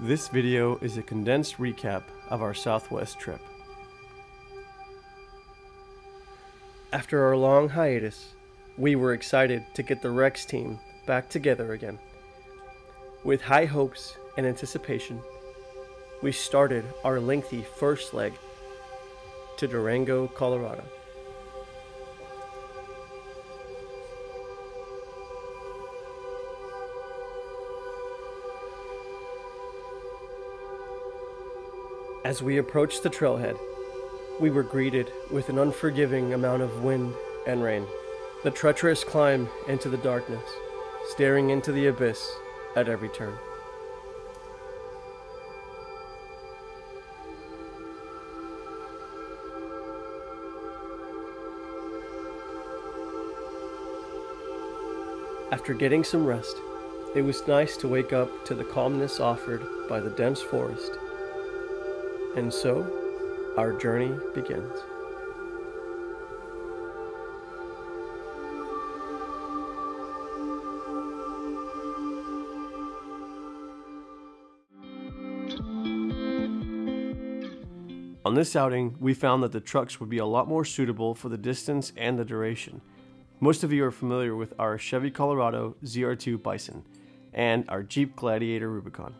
This video is a condensed recap of our Southwest trip. After our long hiatus, we were excited to get the Rex team back together again. With high hopes and anticipation, we started our lengthy first leg to Durango, Colorado. As we approached the trailhead, we were greeted with an unforgiving amount of wind and rain. The treacherous climb into the darkness, staring into the abyss at every turn. After getting some rest, it was nice to wake up to the calmness offered by the dense forest. And so, our journey begins. On this outing, we found that the trucks would be a lot more suitable for the distance and the duration. Most of you are familiar with our Chevy Colorado ZR2 Bison and our Jeep Gladiator Rubicon.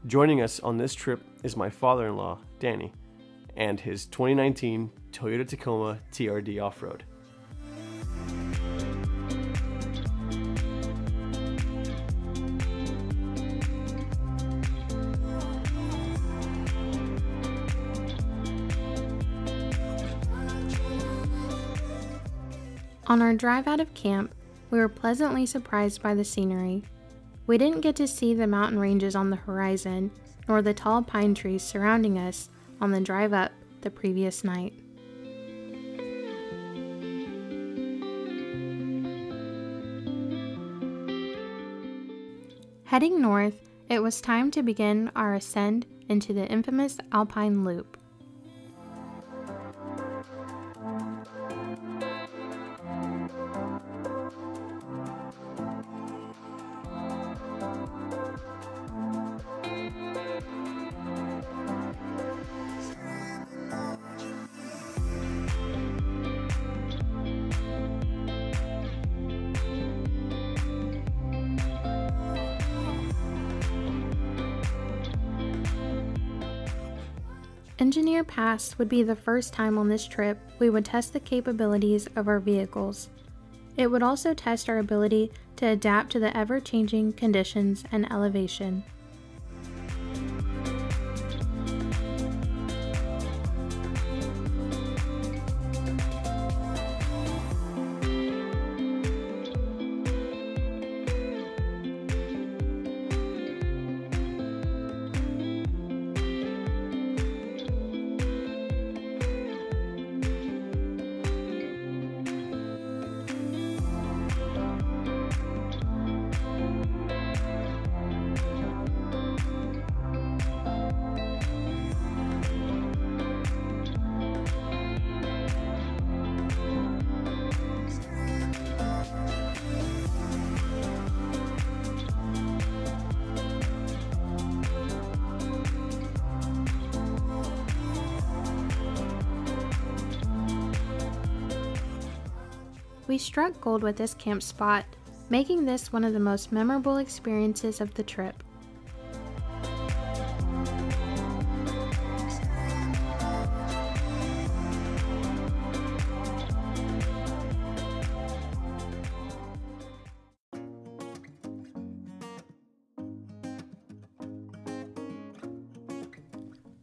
Joining us on this trip is my father-in-law, Danny, and his 2019 Toyota Tacoma TRD Off-Road. On our drive out of camp, we were pleasantly surprised by the scenery. We didn't get to see the mountain ranges on the horizon, nor the tall pine trees surrounding us on the drive up the previous night. Heading north, it was time to begin our ascent into the infamous Alpine Loop. Engineer Pass would be the first time on this trip we would test the capabilities of our vehicles. It would also test our ability to adapt to the ever-changing conditions and elevation. We struck gold with this camp spot, making this one of the most memorable experiences of the trip.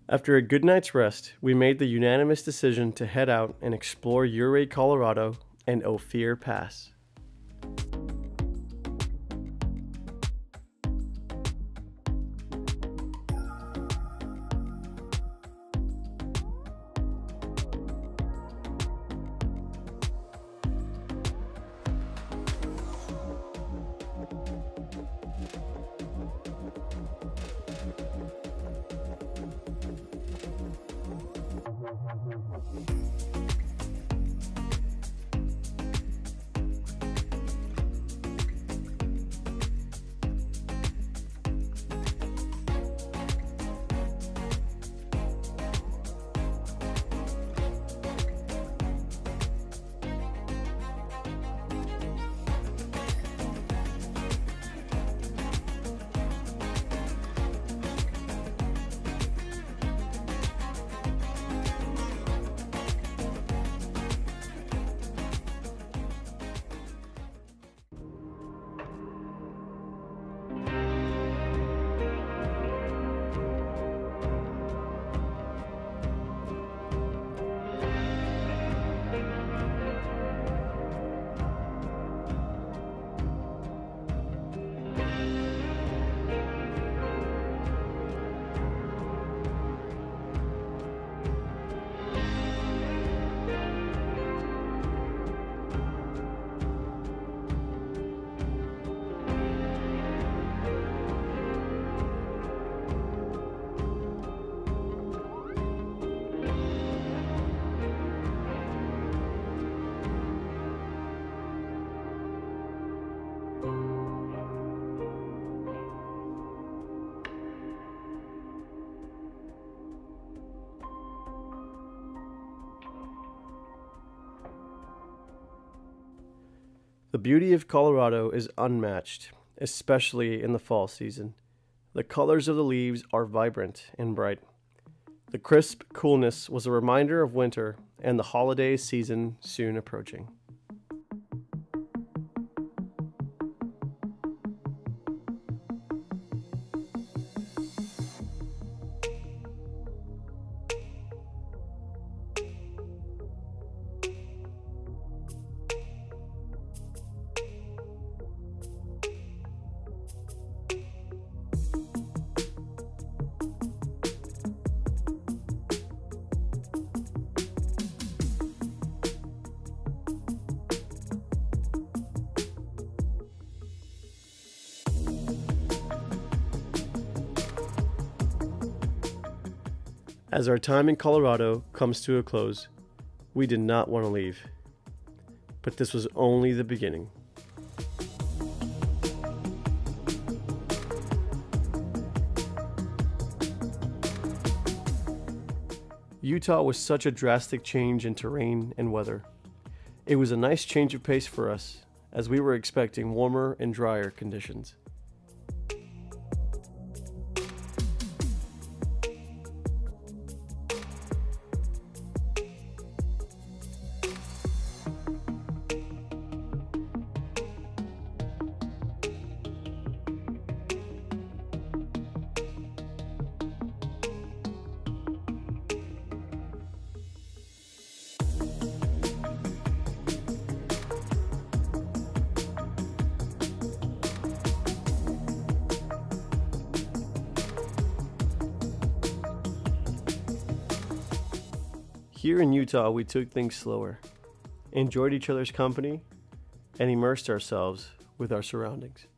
After a good night's rest, we made the unanimous decision to head out and explore Ouray, Colorado and Ophir Pass. The beauty of Colorado is unmatched, especially in the fall season. The colors of the leaves are vibrant and bright. The crisp coolness was a reminder of winter and the holiday season soon approaching. As our time in Colorado comes to a close, we did not want to leave. But this was only the beginning. Utah was such a drastic change in terrain and weather. It was a nice change of pace for us, as we were expecting warmer and drier conditions. Here in Utah, we took things slower, enjoyed each other's company, and immersed ourselves with our surroundings.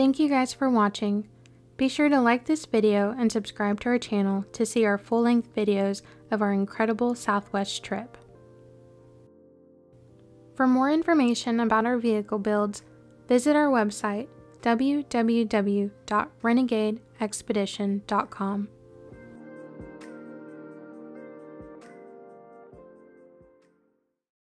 Thank you guys for watching. Be sure to like this video and subscribe to our channel to see our full-length videos of our incredible Southwest trip. For more information about our vehicle builds, visit our website www.renegadeexpedition.com.